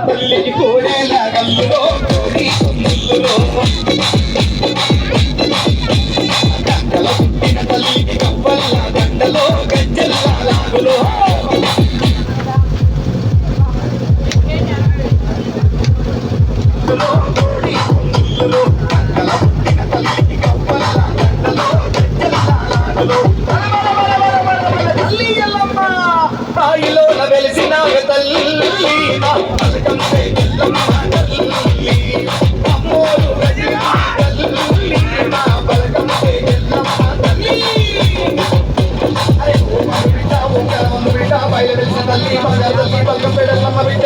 తల్లికి కోడేల గల్లులో గంటల పుట్టిన తల్లికి కవ్వల్ల గంటలో గజ్జల లాగులో బాయిలోన వెలిసిన తల్లి పలకం ఎల్లమ్మ తల్లి అమ్మోరు తల్లి మా పలకం ఎల్లమ్మ తల్లి అరే ఓ బిడ్డ ఓ కలవమ్మ బిడ్డ బయలు వెలిసిన తల్లి బంగారు తల్లి పలకం ఎల్లమ్మ బిడ్డ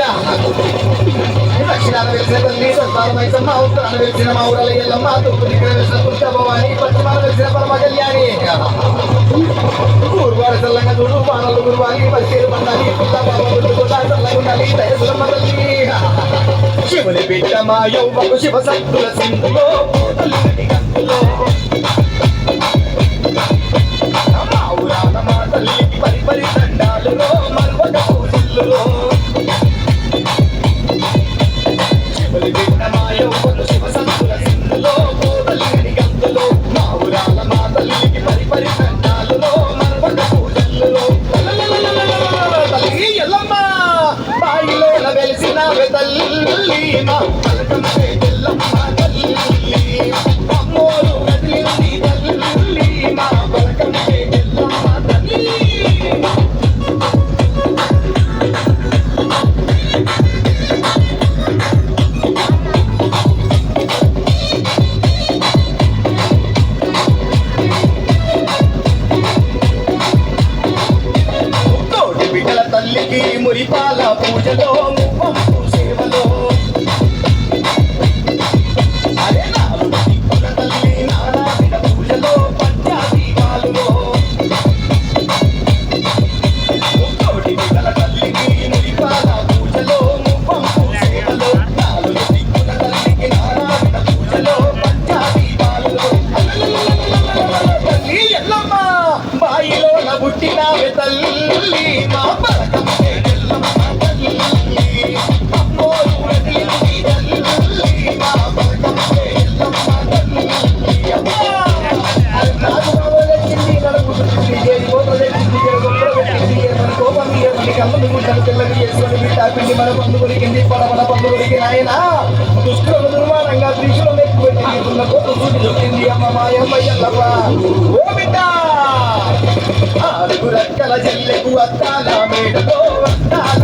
దక్షిణాన వెలిసిన తల్లి సంతాన మైసమ్మ ఉత్తరాన వెలిసిన మా ఊరల ఎల్లమ్మ తూర్పు దిక్కున వెలిసిన దుర్గ భవాని పశ్చిమాన వెలిసిన పరమ కళ్యాణి గురువారు చల్లంగా చూడు బాణలు గురువాలి పచ్చేరు పండాలి పిల్ల బాబా గుర్తుకుంటా చల్లగా ఉండాలి దయసులమ్మ తల్లి శివుని బిడ్డ మా యౌవకు శివ శక్తుల సింధులో తల్లి గంతులో మా ఊరాన మా తల్లికి పరిపరి దండాలులో మరువక పూజిల్లులో శివుని బిడ్డ మా యౌవకు శివ శక్తుల సింధులో తల్లి గంతులో మా ఊరాన మా తల్లికి పరిపరి దండాలులో మరువక పూజిల్లులో తల్లి ఎల్లమ్మ బాయిలోన వెలిసిన తల్లి మా పలకం ఎల్లమ్మ తల్లి అమ్మోరు కదిలింది తల్లి మా పలకం ఎల్లమ్మ తల్లి తోటి బిడ్డల తల్లికి మురిపాల పూజలో ముప్పంపు సేవలో అరే నాలుగు దిక్కుల తల్లి నారాయణ పూజలో పంచాదీపాలులో తోటి బిడ్డల తల్లికి మురిపాల పూజలో ముప్పంపు సేవలో నాలుగు దిక్కుల తల్లికి నారాయణ పూజలో పంచాదీపాలులో తల్లి ఎల్లమ్మ బాయిలోన పుట్టినావే తల్లి మా పలకం ఎల్లమ్మ తల్లి అమ్మోరు కదిలింది తల్లి మా పలకం ఎల్లమ్మ తల్లి నాగు బాబోలెచ్చింది నడుపుతుంది చేరి కోతలెచ్చింది గొప్పలు పెట్టింది మన కోపం మన కళ్ళను గుడ్డలు తెల్లవి చేసుకొని బిడ్డ పిండి మన పండు కొరికింది పడమడ పండు కొరికి నాయన దుష్టులను దుర్మానంగా త్రిశూలం ఎక్కువ పెట్టింది కోత సూటి దొక్కింది అమ్మ మాయమ్మ ఎల్లమ్మ ఓ బిడ్డ ఆరుగురక్కల చెల్లెకు అత్తాల మేడలో అత్తాల